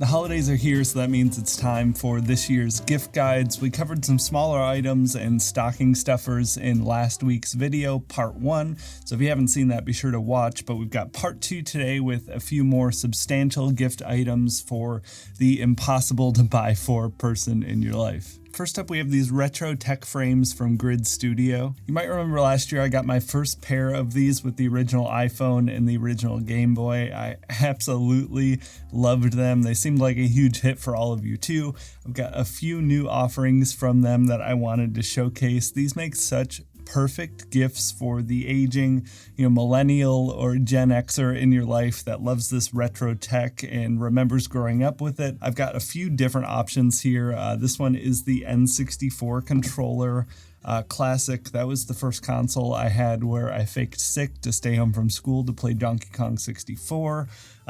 The holidays are here, so that means it's time for this year's gift guides. We covered some smaller items and stocking stuffers in last week's video, part 1. So if you haven't seen that, be sure to watch. But we've got part 2 today with a few more substantial gift items for the impossible to buy for person in your life. First up, we have these retro tech frames from Grid Studio. You might remember last year I got my first pair of these with the original iPhone and the original Game Boy. I absolutely loved them. They seemed like a huge hit for all of you too. I've got a few new offerings from them that I wanted to showcase. These make such perfect gifts for the aging, millennial or Gen Xer in your life that loves this retro tech and remembers growing up with it. I've got a few different options here. This one is the N64 controller. Classic. That was the first console I had where I faked sick to stay home from school to play Donkey Kong 64.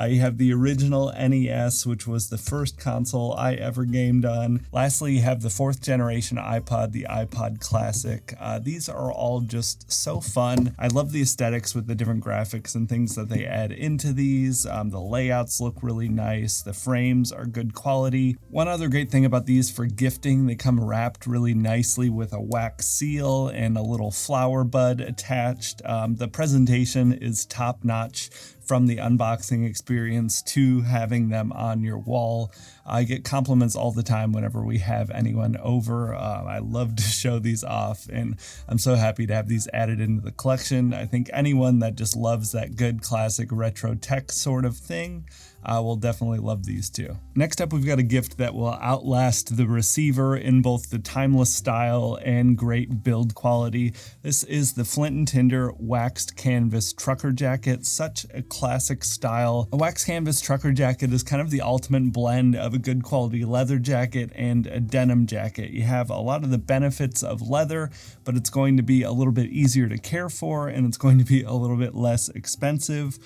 You have the original NES, which was the first console I ever gamed on. Lastly, you have the 4th generation iPod, the iPod Classic. These are all just so fun. I love the aesthetics with the different graphics and things that they add into these. The layouts look really nice. The frames are good quality. One other great thing about these for gifting, they come wrapped really nicely with a wax seal and a little flower bud attached. The presentation is top notch. From the unboxing experience to having them on your wall. I get compliments all the time whenever we have anyone over. I love to show these off, and I'm so happy to have these added into the collection. I think anyone that just loves that good classic retro tech sort of thing will definitely love these too. Next up, we've got a gift that will outlast the receiver in both the timeless style and great build quality. This is the Flint & Tinder waxed canvas trucker jacket. Such a classic style. A waxed canvas trucker jacket is kind of the ultimate blend of a good quality leather jacket and a denim jacket. You have a lot of the benefits of leather, but it's going to be a little bit easier to care for, and it's going to be a little bit less expensive.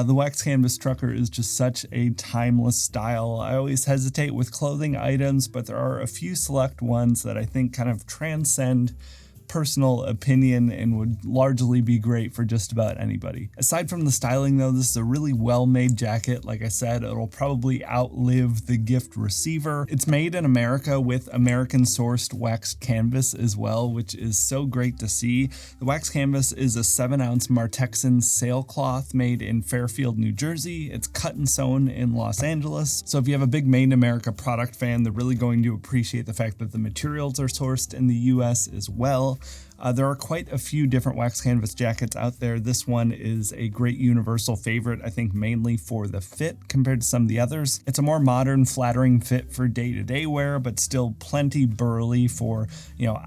The waxed canvas trucker is just such a timeless style. I always hesitate with clothing items, but there are a few select ones that I think kind of transcend personal opinion and would largely be great for just about anybody. Aside from the styling though, this is a really well-made jacket. Like I said, it'll probably outlive the gift receiver. It's made in America with American-sourced waxed canvas as well, which is so great to see. The waxed canvas is a 7-ounce Martexan sailcloth made in Fairfield, New Jersey. It's cut and sewn in Los Angeles. So if you have a big Made in America product fan, they're really going to appreciate the fact that the materials are sourced in the US as well. There are quite a few different wax canvas jackets out there. This one is a great universal favorite, I think mainly for the fit compared to some of the others. It's a more modern, flattering fit for day-to-day wear, but still plenty burly for,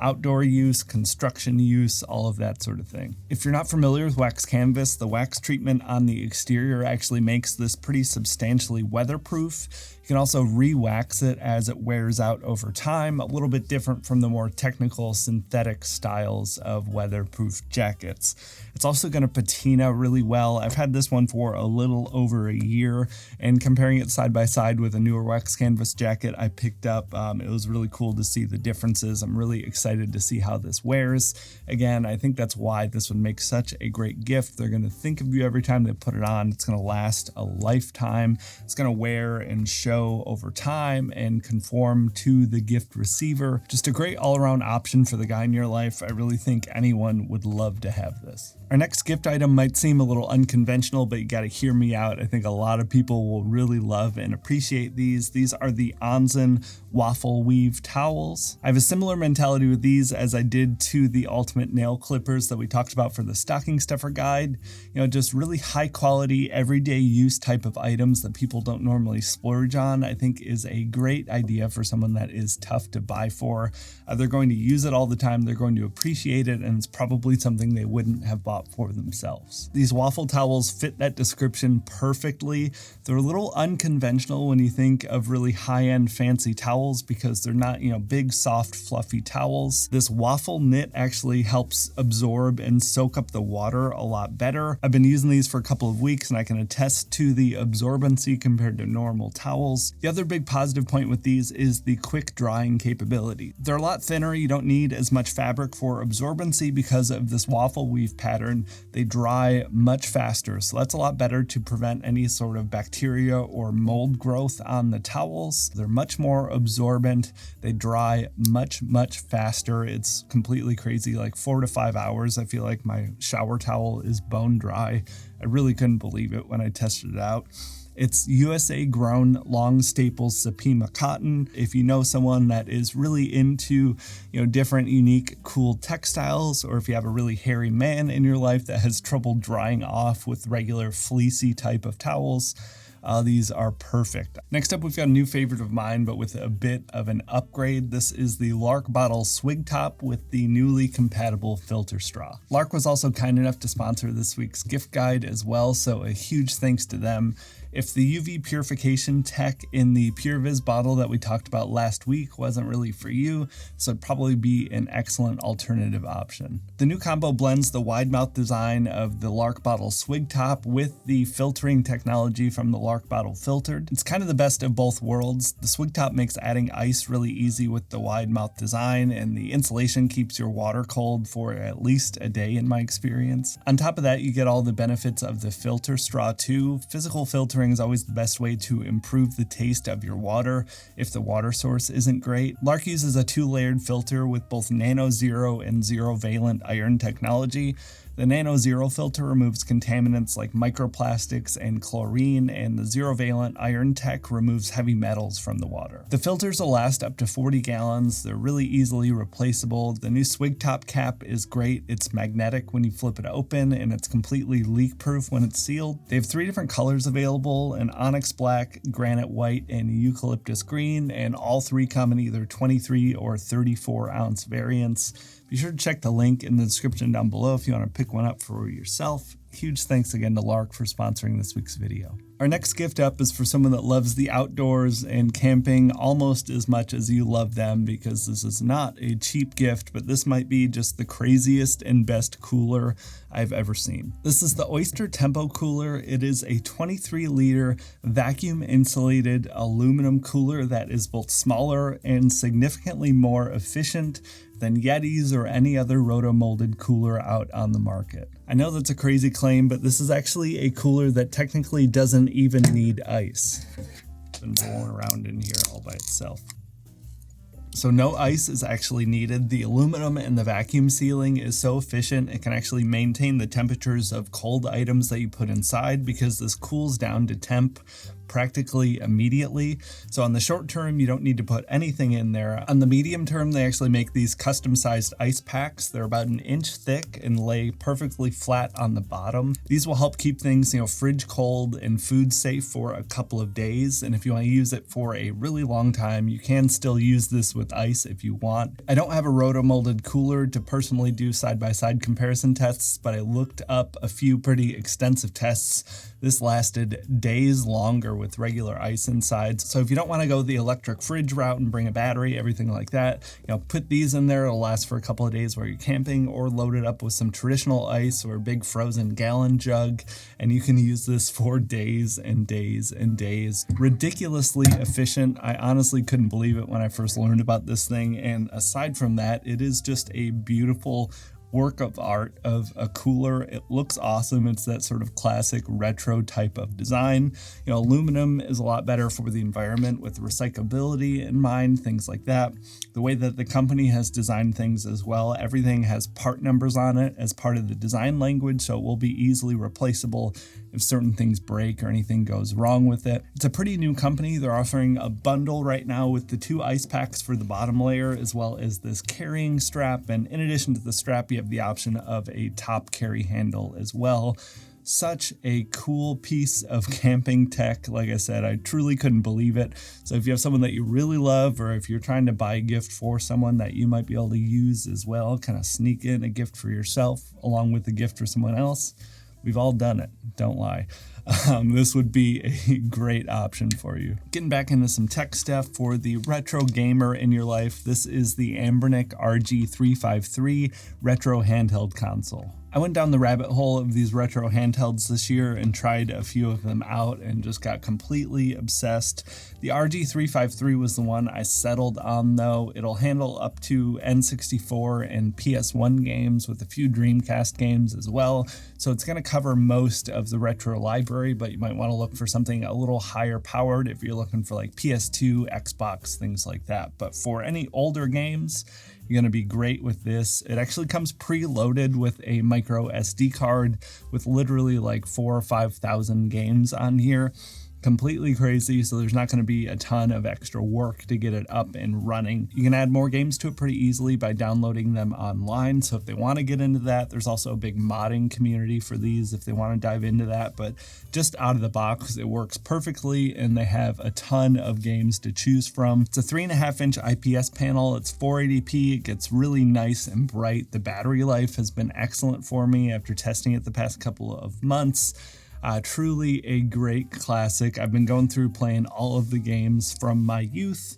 outdoor use, construction use, all of that sort of thing. If you're not familiar with wax canvas, the wax treatment on the exterior actually makes this pretty substantially weatherproof. You can also re-wax it as it wears out over time, a little bit different from the more technical synthetic styles of weatherproof jackets. It's also going to patina really well. I've had this one for a little over a year, and comparing it side by side with a newer wax canvas jacket I picked up, it was really cool to see the differences. I'm really excited to see how this wears. Again, I think that's why this would make such a great gift. They're going to think of you every time they put it on. It's going to last a lifetime. It's going to wear and show over time and conform to the gift receiver. Just a great all-around option for the guy in your life. I really think anyone would love to have this. Our next gift item might seem a little unconventional, but you got to hear me out. I think a lot of people will really love and appreciate these. These are the Onsen Waffle Weave towels. I have a similar mentality with these as I did to the ultimate nail clippers that we talked about for the stocking stuffer guide. Just really high quality, everyday use type of items that people don't normally splurge on, I think is a great idea for someone that is tough to buy for. They're going to use it all the time. They're going to appreciate it, and it's probably something they wouldn't have bought for themselves. These waffle towels fit that description perfectly. They're a little unconventional when you think of really high-end fancy towels because they're not, big, soft, fluffy towels. This waffle knit actually helps absorb and soak up the water a lot better. I've been using these for a couple of weeks and I can attest to the absorbency compared to normal towels. The other big positive point with these is the quick drying capability. They're a lot thinner. You don't need as much fabric for absorbency because of this waffle weave pattern pattern, they dry much faster. So that's a lot better to prevent any sort of bacteria or mold growth on the towels. They're much more absorbent. They dry much faster. It's completely crazy, like 4 to 5 hours. I feel like my shower towel is bone dry. I really couldn't believe it when I tested it out. It's USA grown long staple Supima cotton. If you know someone that is really into, different, unique, cool textiles, or if you have a really hairy man in your life that has trouble drying off with regular fleecy type of towels, these are perfect. Next up, we've got a new favorite of mine, but with a bit of an upgrade. This is the LARQ bottle Swig top with the newly compatible filter straw. LARQ was also kind enough to sponsor this week's gift guide as well, so a huge thanks to them. If the UV purification tech in the PureViz bottle that we talked about last week wasn't really for you, this would probably be an excellent alternative option. The new combo blends the wide mouth design of the LARQ bottle Swig top with the filtering technology from the LARQ bottle Filtered. It's kind of the best of both worlds. The Swig top makes adding ice really easy with the wide mouth design, and the insulation keeps your water cold for at least a day in my experience. On top of that, you get all the benefits of the filter straw too. Physical filtering is always the best way to improve the taste of your water if the water source isn't great. LARQ uses a 2-layered filter with both nano zero and zero valent iron technology. The Nano Zero filter removes contaminants like microplastics and chlorine, and the Zero Valent Iron Tech removes heavy metals from the water. The filters will last up to 40 gallons. They're really easily replaceable. The new Swig top cap is great. It's magnetic when you flip it open, and it's completely leak-proof when it's sealed. They have 3 different colors available: an onyx black, granite white, and eucalyptus green, and all 3 come in either 23 or 34 ounce variants. Be sure to check the link in the description down below if you want to pick one up for yourself. Huge thanks again to LARQ for sponsoring this week's video. Our next gift up is for someone that loves the outdoors and camping almost as much as you love them, because this is not a cheap gift, but this might be just the craziest and best cooler I've ever seen. This is the Oyster Tempo Cooler. It is a 23-liter vacuum-insulated aluminum cooler that is both smaller and significantly more efficient than Yeti's or any other roto-molded cooler out on the market. I know that's a crazy claim, but this is actually a cooler that technically doesn't even need ice. It's been rolling around in here all by itself. So no ice is actually needed. The aluminum and the vacuum sealing is so efficient, it can actually maintain the temperatures of cold items that you put inside, because this cools down to temp practically immediately. So on the short term, you don't need to put anything in there. On the medium term, they actually make these custom sized ice packs. They're about 1 inch thick and lay perfectly flat on the bottom. These will help keep things, fridge cold and food safe for a couple of days. And if you want to use it for a really long time, you can still use this with ice if you want. I don't have a roto-molded cooler to personally do side-by-side comparison tests, but I looked up a few pretty extensive tests. This lasted days longer with regular ice inside. So if you don't want to go the electric fridge route and bring a battery, everything like that, put these in there. It'll last for a couple of days while you're camping, or load it up with some traditional ice or a big frozen gallon jug, and you can use this for days and days and days. Ridiculously efficient. I honestly couldn't believe it when I first learned about this thing. And aside from that, it is just a beautiful work of art of a cooler. It looks awesome. It's that sort of classic retro type of design. Aluminum is a lot better for the environment with recyclability in mind, things like that. The way that the company has designed things as well, everything has part numbers on it as part of the design language, so it will be easily replaceable if certain things break or anything goes wrong with it. It's a pretty new company. They're offering a bundle right now with the 2 ice packs for the bottom layer, as well as this carrying strap. And in addition to the strap, you have the option of a top carry handle as well. Such a cool piece of camping tech. Like I said, I truly couldn't believe it. So if you have someone that you really love, or if you're trying to buy a gift for someone that you might be able to use as well, kind of sneak in a gift for yourself along with the gift for someone else, we've all done it, don't lie. This would be a great option for you. Getting back into some tech stuff for the retro gamer in your life, this is the Anbernic RG353 retro handheld console. I went down the rabbit hole of these retro handhelds this year and tried a few of them out and just got completely obsessed. The RG353 was the one I settled on though. It'll handle up to N64 and PS1 games with a few Dreamcast games as well. So it's going to cover most of the retro library, but you might want to look for something a little higher powered if you're looking for like PS2, Xbox, things like that. But for any older games, you're going to be great with this. It actually comes preloaded with a micro SD card with literally like 4,000 or 5,000 games on here. Completely crazy, so there's not going to be a ton of extra work to get it up and running. You can add more games to it pretty easily by downloading them online, so if they want to get into that, there's also a big modding community for these if they want to dive into that, but just out of the box, it works perfectly, and they have a ton of games to choose from. It's a 3.5-inch IPS panel, it's 480p, it gets really nice and bright. The battery life has been excellent for me after testing it the past couple of months. Truly a great classic. I've been going through playing all of the games from my youth.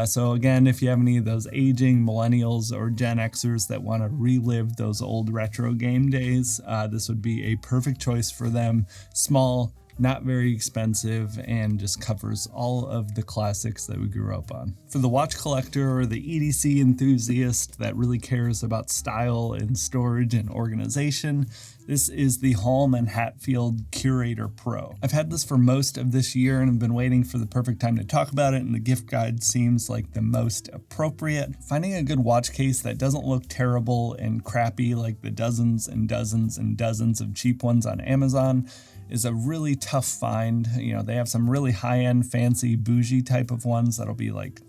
So again, if you have any of those aging millennials or Gen Xers that want to relive those old retro game days, this would be a perfect choice for them. Small, not very expensive, and just covers all of the classics that we grew up on. For the watch collector or the EDC enthusiast that really cares about style and storage and organization, this is the Halm & Hatfield Curator Pro. I've had this for most of this year and have been waiting for the perfect time to talk about it, and the gift guide seems like the most appropriate. Finding a good watch case that doesn't look terrible and crappy like the dozens and dozens and dozens of cheap ones on Amazon is a really tough find. You know, they have some really high-end, fancy, bougie type of ones that'll be like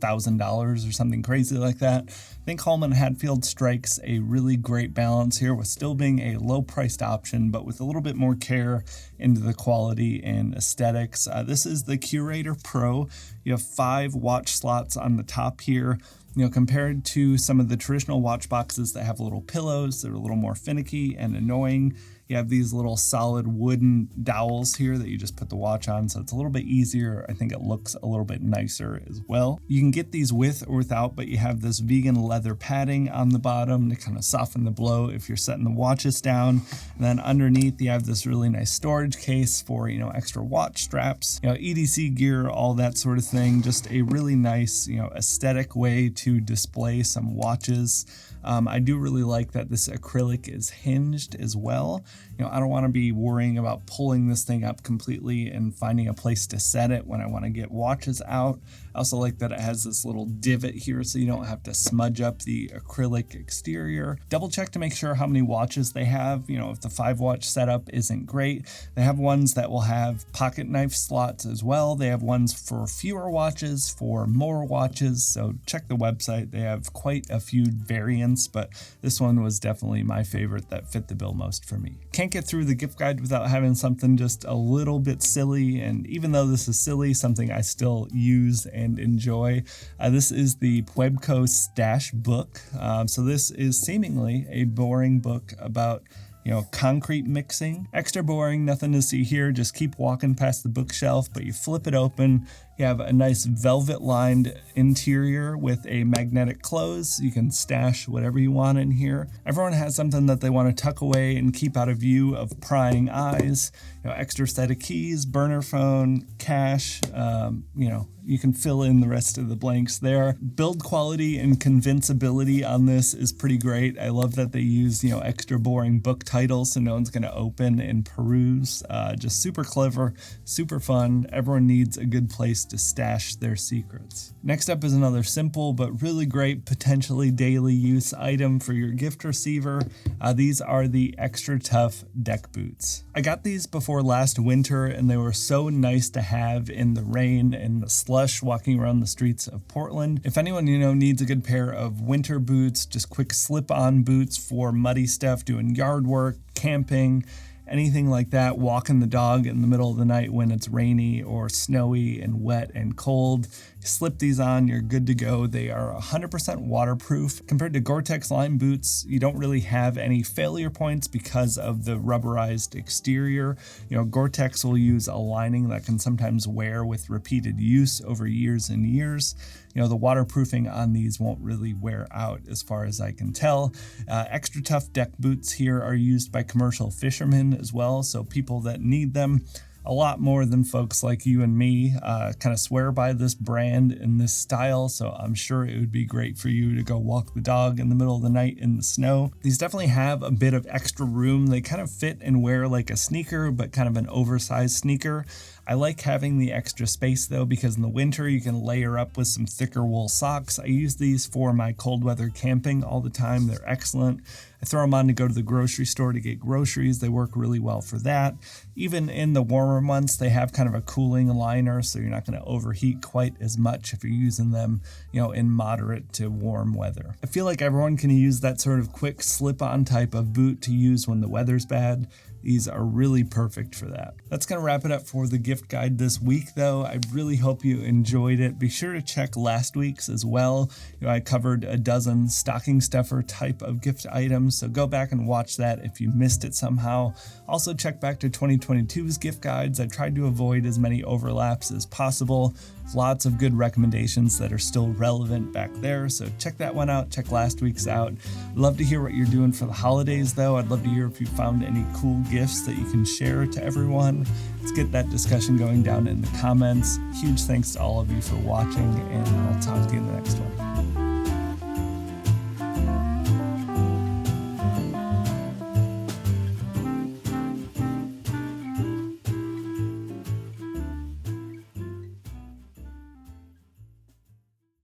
$1,000 or something crazy like that. I think Halm & Hatfield strikes a really great balance here with still being a low-priced option, but with a little bit more care into the quality and aesthetics. This is the Curator Pro. You have 5 watch slots on the top here. You know, compared to some of the traditional watch boxes that have little pillows, they're a little more finicky and annoying. You have these little solid wooden dowels here that you just put the watch on, so it's a little bit easier. I think it looks a little bit nicer as well. You can get these with or without, but you have this vegan leather padding on the bottom to kind of soften the blow if you're setting the watches down. And then underneath, you have this really nice storage case for, you know, extra watch straps, you know, EDC gear, all that sort of thing. Just a really nice, you know, aesthetic way to display some watches. I do really like that this acrylic is hinged as well. You know, I don't want to be worrying about pulling this thing up completely and finding a place to set it when I want to get watches out. I also like that it has this little divot here so you don't have to smudge up the acrylic exterior. Double check to make sure how many watches they have. You know, if the 5-watch setup isn't great, they have ones that will have pocket knife slots as well. They have ones for fewer watches, for more watches, so check the website. They have quite a few variants, but this one was definitely my favorite that fit the bill most for me. Can't get through the gift guide without having something just a little bit silly, and even though this is silly, something I still use and enjoy. This is the Puebco Stash book. So this is seemingly a boring book about, you know, concrete mixing. Extra boring, nothing to see here. Just keep walking past the bookshelf, but you flip it open. You have a nice velvet-lined interior with a magnetic close. You can stash whatever you want in here. Everyone has something that they want to tuck away and keep out of view of prying eyes. You know, extra set of keys, burner phone, cash. You know, you can fill in the rest of the blanks there. Build quality and convincibility on this is pretty great. I love that they use, you know, extra boring book titles so no one's going to open and peruse. Just super clever, super fun. Everyone needs a good place to stash their secrets. Next up is another simple but really great potentially daily use item for your gift receiver. These are the Extra Tough deck boots. I got these before last winter and they were so nice to have in the rain and the slush walking around the streets of Portland. If anyone you know needs a good pair of winter boots, just quick slip-on boots for muddy stuff, doing yard work, camping, anything like that, walking the dog in the middle of the night when it's rainy or snowy and wet and cold. Slip these on, you're good to go. They are 100% waterproof. Compared to Gore-Tex Lime boots, you don't really have any failure points because of the rubberized exterior. Gore-Tex will use a lining that can sometimes wear with repeated use over years and years. The waterproofing on these won't really wear out as far as I can tell. Extra tough deck boots here are used by commercial fishermen as well, so people that need them a lot more than folks like you and me kind of swear by this brand and this style, so I'm sure it would be great for you to go walk the dog in the middle of the night in the snow. These definitely have a bit of extra room. They kind of fit and wear like a sneaker, but kind of an oversized sneaker. I like having the extra space though, because in the winter you can layer up with some thicker wool socks. I use these for my cold weather camping all the time. They're excellent. I throw them on to go to the grocery store to get groceries. They work really well for that. Even in the warmer months, they have kind of a cooling liner, so you're not going to overheat quite as much if you're using them, in moderate to warm weather. I feel like everyone can use that sort of quick slip-on type of boot to use when the weather's bad. These are really perfect for that. That's going to wrap it up for the gift guide this week, though. I really hope you enjoyed it. Be sure to check last week's as well. I covered a dozen stocking stuffer type of gift items, so go back and watch that if you missed it somehow. Also check back to 2022's gift guides. I tried to avoid as many overlaps as possible. Lots of good recommendations that are still relevant back there, so check that one out. Check last week's out. Love to hear what you're doing for the holidays, though. I'd love to hear if you found any cool gifts that you can share to everyone. Let's get that discussion going down in the comments. Huge thanks to all of you for watching, and I'll talk to you in the next one.